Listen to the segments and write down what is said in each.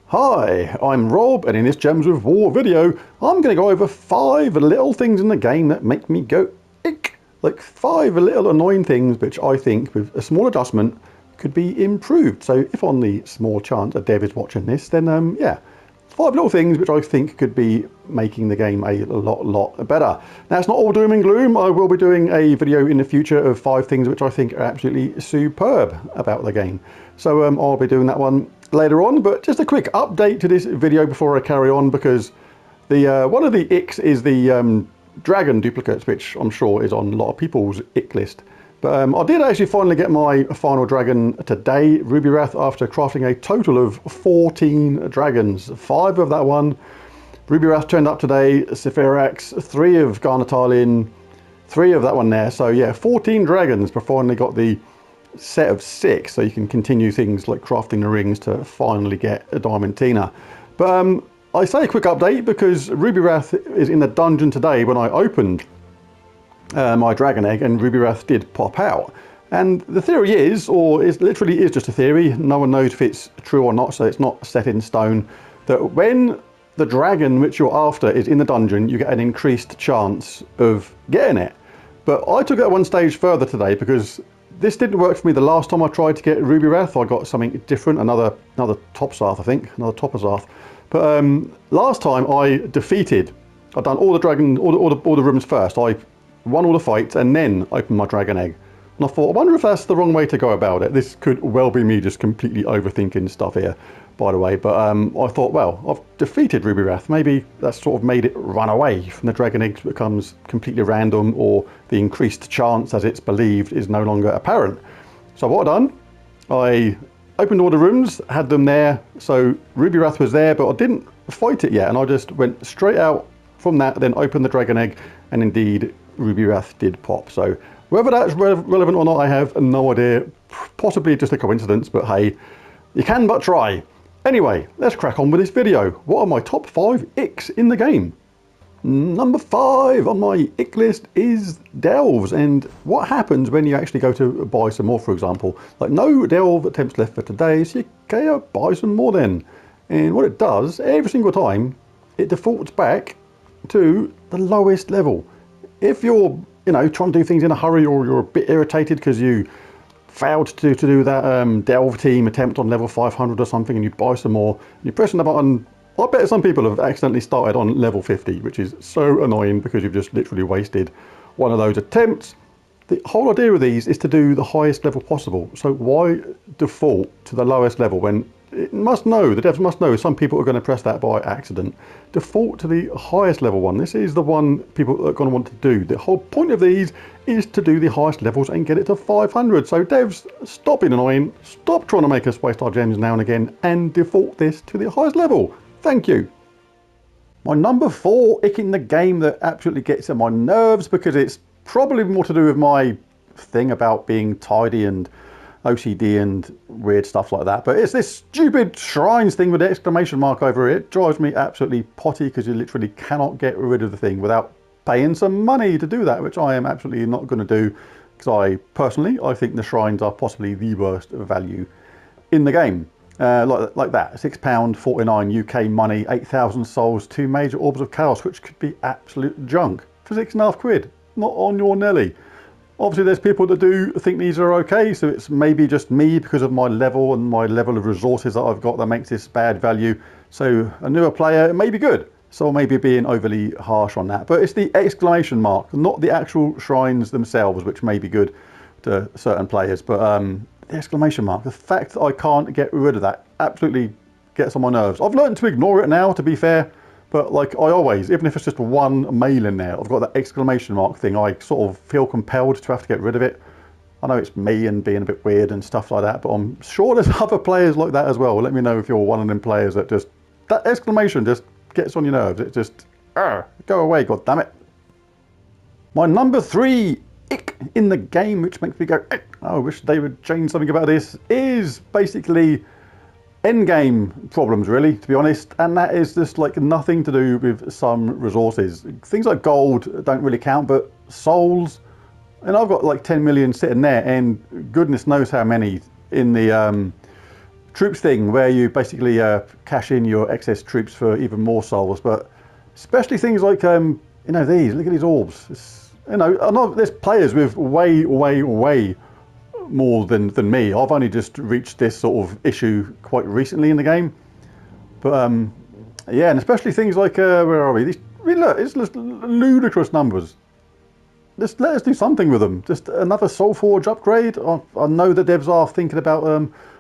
Hi, I'm Rob, and in this Gems of War video, I'm going to go over 5 little things in the game that make me go ick. Like 5 little annoying things which I think, with a small adjustment, could be improved. So if on the small chance a dev is watching this, then yeah, 5 little things which I think could be making the game a lot better. Now, it's not all doom and gloom. I will be doing a video in the future of 5 things which I think are absolutely superb about the game. So I'll be doing that one later on, but just a quick update to this video before I carry on, because the one of the icks is the dragon duplicates, which I'm sure is on a lot of people's ick list. But I did actually finally get my final dragon today, Ruby Wrath, after crafting a total of 14 dragons. 5 of that one. Ruby Wrath turned up today, Sephirox, 3 of Garnetalin, 3 of that one there. So yeah, 14 dragons before I finally got the set of 6, so you can continue things like crafting the rings to finally get a Diamantina. But I say a quick update because Ruby Wrath is in the dungeon today when I opened my dragon egg, and Ruby Wrath did pop out. And the theory is, or it literally is just a theory, no one knows if it's true or not, so it's not set in stone, that when the dragon which you're after is in the dungeon, you get an increased chance of getting it. But I took it one stage further today, because this didn't work for me the last time I tried to get Ruby Wrath. I got something different, another Topsath, I think, another Topsath. But last time I'd done all the dragon, all the rooms first. I won all the fights and then opened my dragon egg. And I thought, I wonder if that's the wrong way to go about it. This could well be me just completely overthinking stuff here, by the way. But I thought, well, I've defeated Ruby Wrath. Maybe that's sort of made it run away from the dragon egg, becomes completely random, or the increased chance, as it's believed, is no longer apparent. So what I've done, I opened all the rooms, had them there. So Ruby Wrath was there, but I didn't fight it yet. And I just went straight out from that, then opened the dragon egg, and indeed Ruby Wrath did pop. So whether that's relevant or not, I have no idea. Possibly just a coincidence, but hey, you can but try. Anyway, let's crack on with this video. What are my top 5 icks in the game? Number 5 on my ick list is delves, and what happens when you actually go to buy some more, for example. Like, no delve attempts left for today, so you gotta buy some more then. And what it does, every single time, it defaults back to the lowest level. If you're, trying to do things in a hurry, or you're a bit irritated because you failed to do that delve team attempt on level 500 or something, and you buy some more, and you're pressing the button, I bet some people have accidentally started on level 50, which is so annoying because you've just literally wasted one of those attempts. The whole idea of these is to do the highest level possible. So why default to the lowest level when it must know, the devs must know, some people are going to press that by accident. Default to the highest level one. This is the one people are going to want to do. The whole point of these is to do the highest levels and get it to 500. So devs, stop being annoying, stop trying to make us waste our gems now and again, and default this to the highest level. Thank you. My number 4 ick in the game that absolutely gets on my nerves, because it's probably more to do with my thing about being tidy and OCD and weird stuff like that, but it's this stupid shrines thing with the exclamation mark over it. It drives me absolutely potty, because you literally cannot get rid of the thing without paying some money to do that, which I am absolutely not going to do, because I think the shrines are possibly the worst value in the game. Like that, £6.49 UK money, 8,000 souls, 2 major orbs of chaos, which could be absolute junk for £6.5. Not on your Nelly. Obviously there's people that do think these are okay, so it's maybe just me because of my level and my level of resources that I've got that makes this bad value. So a newer player, it may be good. So I may be being overly harsh on that. But it's the exclamation mark, not the actual shrines themselves, which may be good to certain players. But the exclamation mark, the fact that I can't get rid of that absolutely gets on my nerves. I've learned to ignore it now, to be fair. But like I always, even if it's just one mail in there, I've got that exclamation mark thing, I sort of feel compelled to have to get rid of it. I know it's me and being a bit weird and stuff like that, but I'm sure there's other players like that as well. Let me know if you're one of them players that just, that exclamation just gets on your nerves. It just, go away, god damn it. My number 3 ick in the game, which makes me go, I wish they would change something about this, is basically endgame problems, really, to be honest. And that is just like nothing to do with some resources. Things like gold don't really count, but souls, And I've got like 10 million sitting there, and goodness knows how many in the troops thing, where you basically cash in your excess troops for even more souls. But especially things like you know, these, look at these orbs. You know, I know there's players with way more than me. I've only just reached this sort of issue quite recently in the game. But yeah, and especially things like where are we? These, I mean, look, it's just ludicrous numbers. Just let us do something with them. Just another Soul Forge upgrade. I know the devs are thinking about.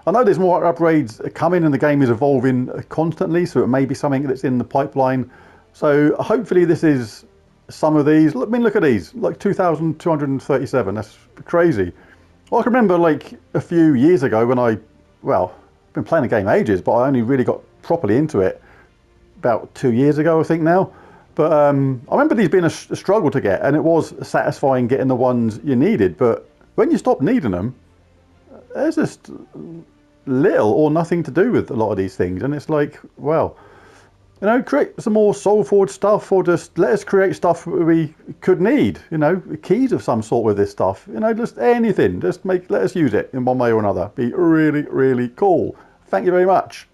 I know there's more upgrades coming, and the game is evolving constantly. So it may be something that's in the pipeline. So hopefully this is some of these. I mean, look at these. Like 2,237. That's crazy. Well, I can remember like a few years ago when well, I've been playing the game ages, but I only really got properly into it about 2 years ago, I think now. But I remember these being a struggle to get, and it was satisfying getting the ones you needed. But when you stop needing them, there's just little or nothing to do with a lot of these things. And it's like, well, you know, create some more Soul Forge stuff, or just let us create stuff we could need, you know, keys of some sort with this stuff, you know, just anything, just let us use it in one way or another. Be really cool. Thank you very much.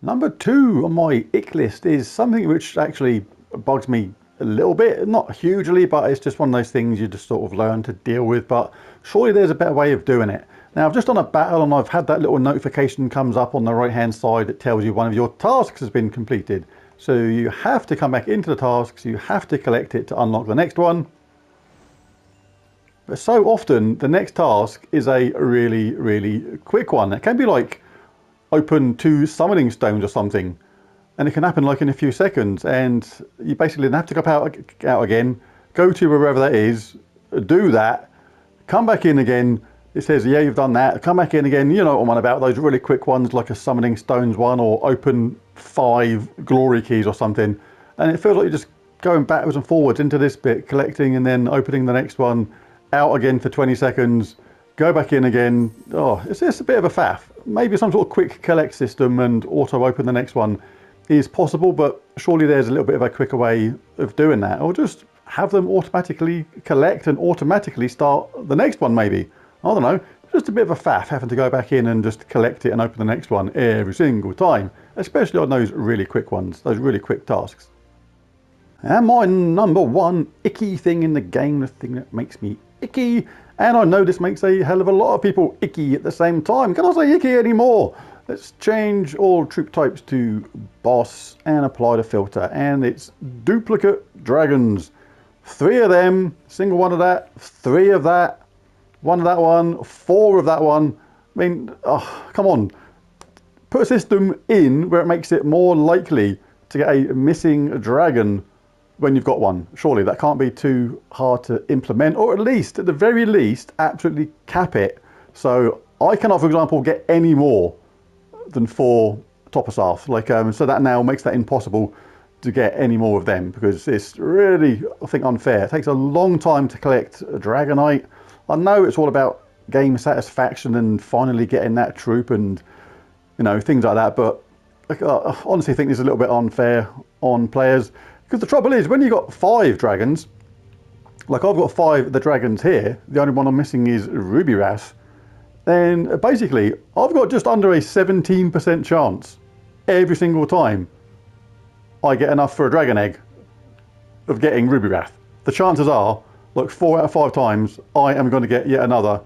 Number 2 on my ick list is something which actually bugs me a little bit, not hugely, but it's just one of those things you just sort of learn to deal with. But surely there's a better way of doing it. Now, I've just done a battle and I've had that little notification comes up on the right hand side that tells you one of your tasks has been completed. So you have to come back into the tasks, you have to collect it to unlock the next one. But so often the next task is a really quick one. It can be like open 2 summoning stones or something, and it can happen like in a few seconds, and you basically then have to go out again, go to wherever that is, do that, come back in again. It says, yeah, you've done that. Come back in again. You know what I'm on about, those really quick ones like a summoning stones one, or open 5 glory keys or something. And it feels like you're just going backwards and forwards into this bit, collecting and then opening the next one, out again for 20 seconds, go back in again. Oh, it's just a bit of a faff. Maybe some sort of quick collect system and auto open the next one is possible, but surely there's a little bit of a quicker way of doing that. Or just have them automatically collect and automatically start the next one maybe. I don't know, just a bit of a faff having to go back in and just collect it and open the next one every single time, especially on those really quick ones, those really quick tasks. And my number 1 icky thing in the game, the thing that makes me icky, and I know this makes a hell of a lot of people icky at the same time. Can I say icky anymore? Let's change all troop types to boss and apply the filter. And it's duplicate dragons. 3 of them, single one of that, 3 of that, 1 of that one, 4 of that one. I mean, oh, come on. Put a system in where it makes it more likely to get a missing dragon when you've got one. Surely that can't be too hard to implement, or at least, at the very least, absolutely cap it. So I cannot, for example, get any more than 4 Topper Staff. Like, so that now makes that impossible to get any more of them, because it's really, I think, unfair. It takes a long time to collect a Dragonite. I know it's all about game satisfaction and finally getting that troop and, you know, things like that, but I honestly think this is a little bit unfair on players. Because the trouble is, when you've got 5 dragons, like I've got 5 of the dragons here, the only one I'm missing is Ruby Wrath, then basically I've got just under a 17% chance every single time I get enough for a dragon egg of getting Ruby Wrath. The chances are, like 4 out of 5 times, I am going to get yet another,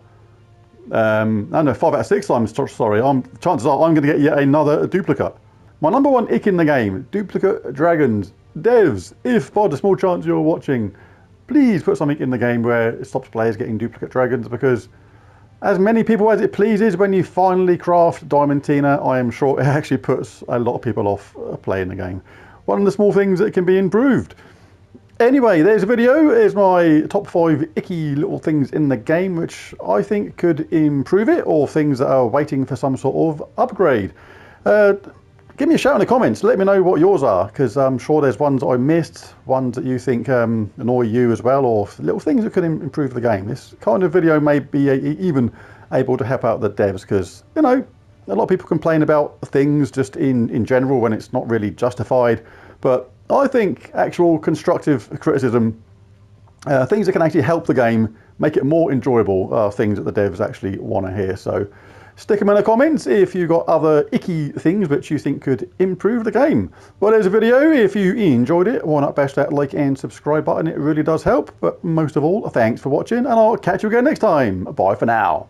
no, 5 out of 6 times, sorry, chances are I'm going to get yet another duplicate. My number 1 ick in the game, duplicate dragons. Devs, if by the small chance you're watching, please put something in the game where it stops players getting duplicate dragons, because as many people as it pleases, when you finally craft Diamantina, I am sure it actually puts a lot of people off playing the game. One of the small things that can be improved. Anyway, there's a video. Here's my top 5 icky little things in the game which I think could improve it, or things that are waiting for some sort of upgrade. Give me a shout in the comments, let me know what yours are, because I'm sure there's ones I missed, ones that you think annoy you as well, or little things that could improve the game. This kind of video may be even able to help out the devs, because, you know, a lot of people complain about things just in general when it's not really justified. But I think actual constructive criticism things that can actually help the game, make it more enjoyable, things that the devs actually want to hear. So stick them in the comments if you've got other icky things which you think could improve the game. Well, there's a video. If you enjoyed it, why not bash that like and subscribe button? It really does help. But most of all, thanks for watching, and I'll catch you again next time. Bye for now.